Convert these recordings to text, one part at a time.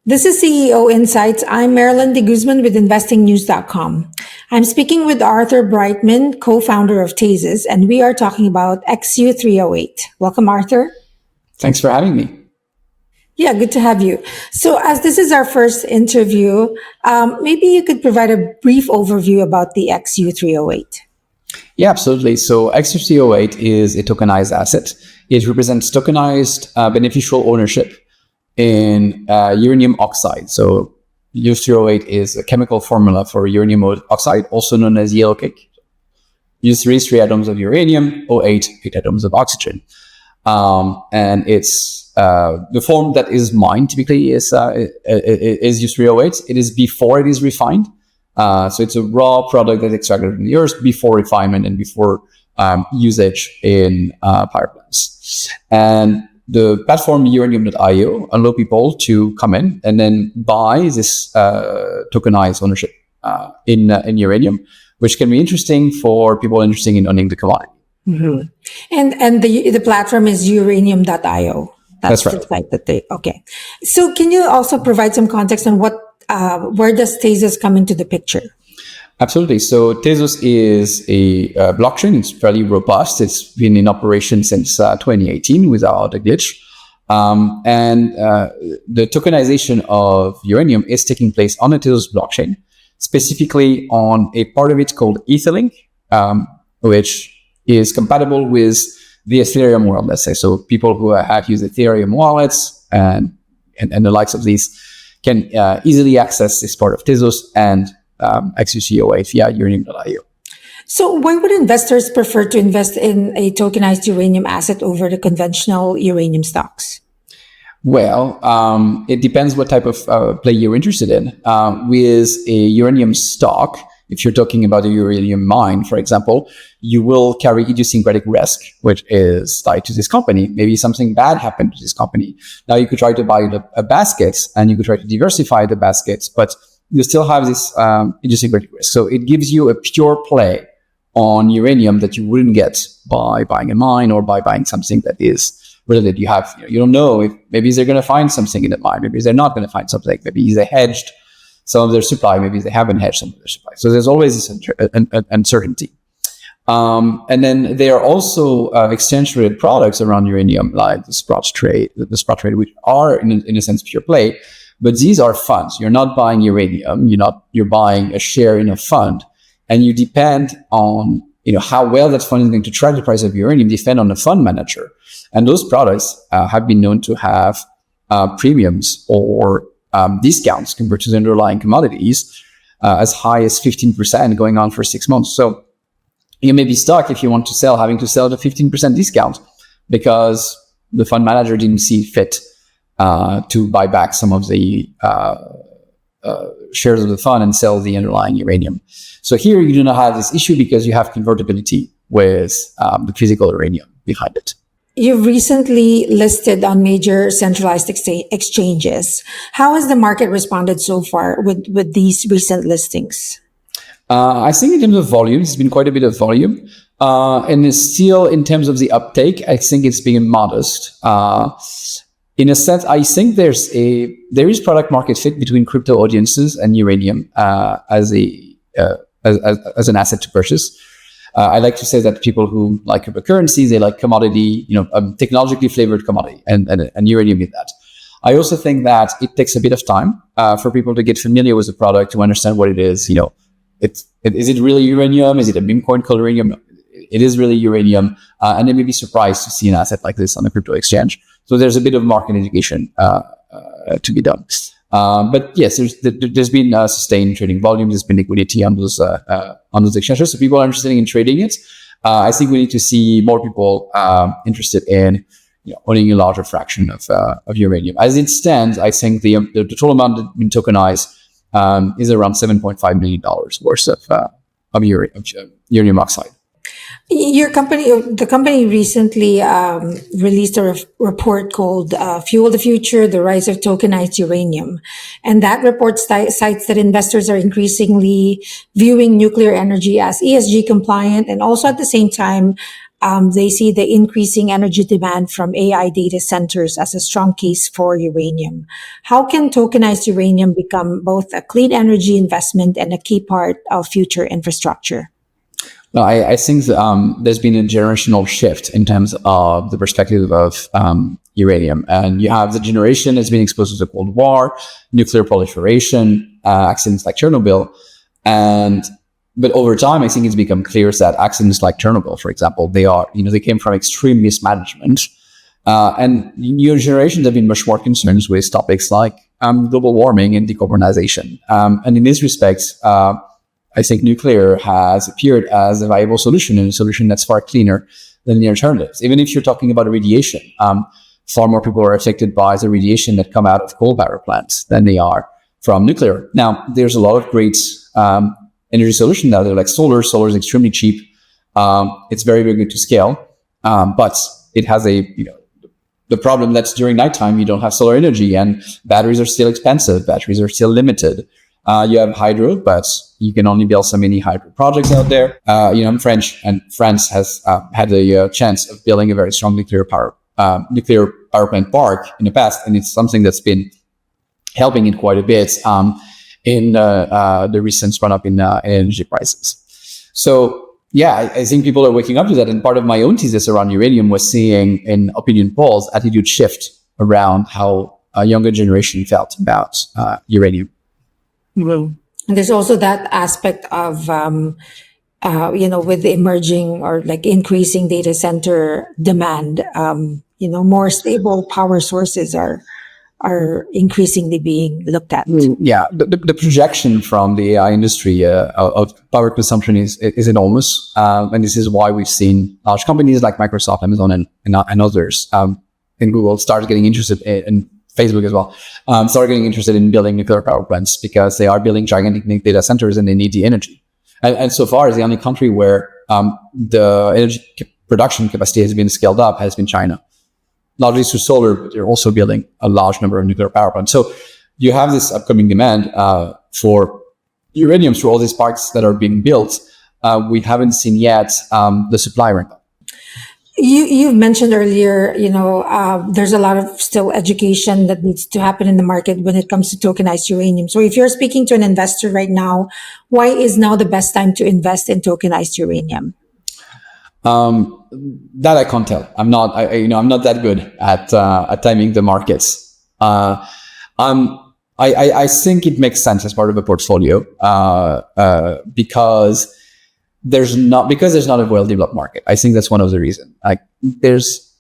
This is CEO Insights. I'm Marilyn de Guzman with investingnews.com. I'm speaking with Arthur Breitman, co-founder of Tezos, and we are talking about xU3O8. Welcome, Arthur. Thanks for having me. Yeah, good to have you. So as this is our first interview, maybe you could provide a brief overview about the xU3O8. Yeah, absolutely. So xU3O8 is a tokenized asset. It represents tokenized beneficial ownership in uranium oxide. So xU3O8 is a chemical formula for uranium oxide, also known as yellow cake. U3 is 3 atoms of uranium, O8, 8 atoms of oxygen. And it's the form that is mined typically is xU3O8. It is before it is refined. So it's a raw product that's extracted from the earth before refinement and before usage in power plants. And the platform uranium.io allow people to come in and then buy this tokenized ownership in uranium, which can be interesting for people interested in owning the commodity. Mm-hmm. And the platform is uranium.io. That's right. The site that okay. So can you also provide some context on where does Tezos come into the picture? Absolutely. So Tezos is a blockchain. It's fairly robust. It's been in operation since 2018 without a glitch. And the tokenization of uranium is taking place on the Tezos blockchain, specifically on a part of it called Etherlink, which is compatible with the Ethereum world, let's say. So people who have used Ethereum wallets and the likes of these can easily access this part of Tezos and xU3O8 via uranium.io. So why would investors prefer to invest in a tokenized uranium asset over the conventional uranium stocks? Well, it depends what type of play you're interested in. With a uranium stock, if you're talking about a uranium mine, for example, you will carry idiosyncratic risk, which is tied to this company. Maybe something bad happened to this company. Now you could try to buy a basket and you could try to diversify the baskets, but you still have this idiosyncratic risk. So it gives you a pure play on uranium that you wouldn't get by buying a mine or by buying something that is related. You don't know if maybe they're going to find something in the mine. Maybe they're not going to find something. Maybe they hedged some of their supply. Maybe they haven't hedged some of their supply. So there's always this uncertainty. And then there are also exchange-traded products around uranium, like the spot trade, which are in a sense pure play. But these are funds. You're not buying uranium. You're buying a share in a fund, and you depend on how well that fund is going to track the price of uranium. Depend on the fund manager, and those products have been known to have premiums or discounts compared to the underlying commodities as high as 15%, going on for 6 months. So you may be stuck if you want to sell, having to sell at a 15% discount because the fund manager didn't see fit to buy back some of the shares of the fund and sell the underlying uranium. So here you do not have this issue because you have convertibility with the physical uranium behind it. You've recently listed on major centralized exchanges. How has the market responded so far with these recent listings? I think in terms of volume, it's been quite a bit of volume. And it's still, in terms of the uptake, I think it's been modest. In a sense, I think there is product market fit between crypto audiences and uranium as an asset to purchase. I like to say that people who like cryptocurrencies, they like commodity, technologically flavored commodity, and uranium is that. I also think that it takes a bit of time for people to get familiar with the product, to understand what it is. Is it really uranium? Is it a meme coin called uranium? It is really uranium, and they may be surprised to see an asset like this on a crypto exchange. So there's a bit of market education to be done. But yes, there's been sustained trading volume. There's been liquidity on those exchanges. So people are interested in trading it. I think we need to see more people interested in owning a larger fraction of uranium. As it stands, I think the total amount that's been tokenized is around $7.5 million worth of uranium oxide. The company recently released a report called Fuel the Future, the Rise of Tokenized Uranium. And that report cites that investors are increasingly viewing nuclear energy as ESG compliant and also at the same time they see the increasing energy demand from AI data centers as a strong case for uranium. How can tokenized uranium become both a clean energy investment and a key part of future infrastructure? Well, I think there's been a generational shift in terms of the perspective of uranium. And you have the generation that's been exposed to the Cold War, nuclear proliferation, accidents like Chernobyl. But over time, I think it's become clear that accidents like Chernobyl, for example, they came from extreme mismanagement. And new generations have been much more concerned with topics like global warming and decarbonization. And in this respect, I think nuclear has appeared as a viable solution, and a solution that's far cleaner than the alternatives. Even if you're talking about radiation, far more people are affected by the radiation that come out of coal power plants than they are from nuclear. Now, there's a lot of great energy solutions out there, like solar. Solar is extremely cheap. It's very, very good to scale, but it has the problem that's during nighttime you don't have solar energy, and batteries are still expensive. Batteries are still limited. You have hydro, but you can only build so many hydro projects out there. I'm French, and France has had the chance of building a very strong nuclear power plant park in the past, and it's something that's been helping it quite a bit in the recent run-up in energy prices. So, yeah, I think people are waking up to that, and part of my own thesis around uranium was seeing in opinion polls attitude shift around how a younger generation felt about uranium. And there's also that aspect of, with the emerging or like increasing data center demand, more stable power sources are increasingly being looked at. Yeah, the projection from the AI industry of power consumption is enormous. And this is why we've seen large companies like Microsoft, Amazon, and others, and Google start getting interested in Facebook as well, start getting interested in building nuclear power plants, because they are building gigantic data centers and they need the energy. And so far, the only country where the energy production capacity has been scaled up has been China, largely through solar, but they're also building a large number of nuclear power plants. So you have this upcoming demand for uranium through all these parks that are being built. We haven't seen yet the supply ramp up. You mentioned earlier, there's a lot of still education that needs to happen in the market when it comes to tokenized uranium. So if you're speaking to an investor right now, why is now the best time to invest in tokenized uranium? That I can't tell. I'm not that good at timing the markets. I think it makes sense as part of a portfolio because there's not a well-developed market. I think that's one of the reasons.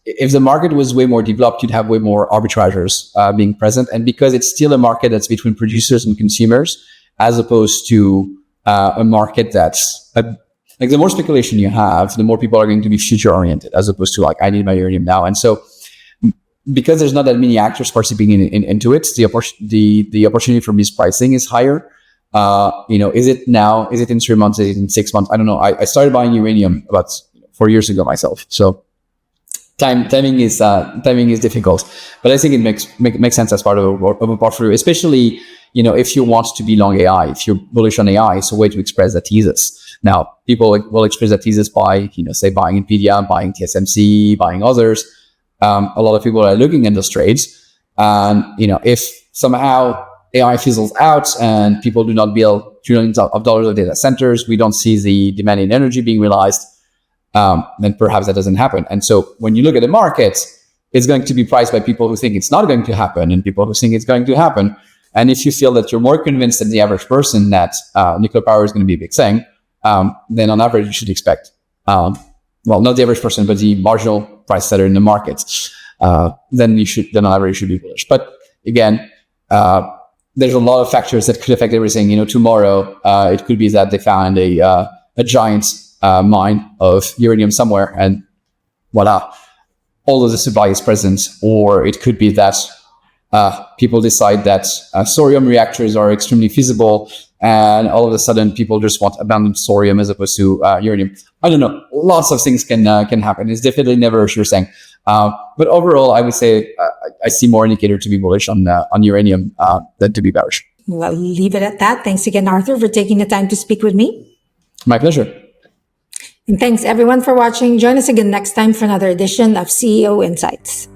If the market was way more developed, you'd have way more arbitrageurs being present. And because it's still a market that's between producers and consumers, as opposed to a market that's the more speculation you have, the more people are going to be future-oriented, as opposed to I need my uranium now. And so, because there's not that many actors participating into it, the opportunity for mispricing is higher. Is it now? Is it in 3 months? Is it in 6 months? I don't know. I started buying uranium about 4 years ago myself. So timing is difficult, but I think it makes sense as part of a portfolio, especially if you want to be long AI. If you're bullish on AI, it's a way to express that thesis. Now, people will express that thesis by say buying Nvidia, buying TSMC, buying others. A lot of people are looking at those trades, and if somehow AI fizzles out and people do not build trillions of dollars of data centers, we don't see the demand in energy being realized, then perhaps that doesn't happen. And so when you look at the market, it's going to be priced by people who think it's not going to happen and people who think it's going to happen. And if you feel that you're more convinced than the average person that nuclear power is going to be a big thing, then on average you should expect, not the average person, but the marginal price setter in the market, then on average you should be bullish. But again, there's a lot of factors that could affect everything. Tomorrow, it could be that they found a giant mine of uranium somewhere, and voila, all of the supply is present. Or it could be that people decide that thorium reactors are extremely feasible, and all of a sudden people just want abundant thorium as opposed to uranium. I don't know. Lots of things can happen. It's definitely never a sure thing. But overall, I would say I see more indicator to be bullish on uranium than to be bearish. Well, leave it at that. Thanks again, Arthur, for taking the time to speak with me. My pleasure. And thanks everyone for watching. Join us again next time for another edition of CEO Insights.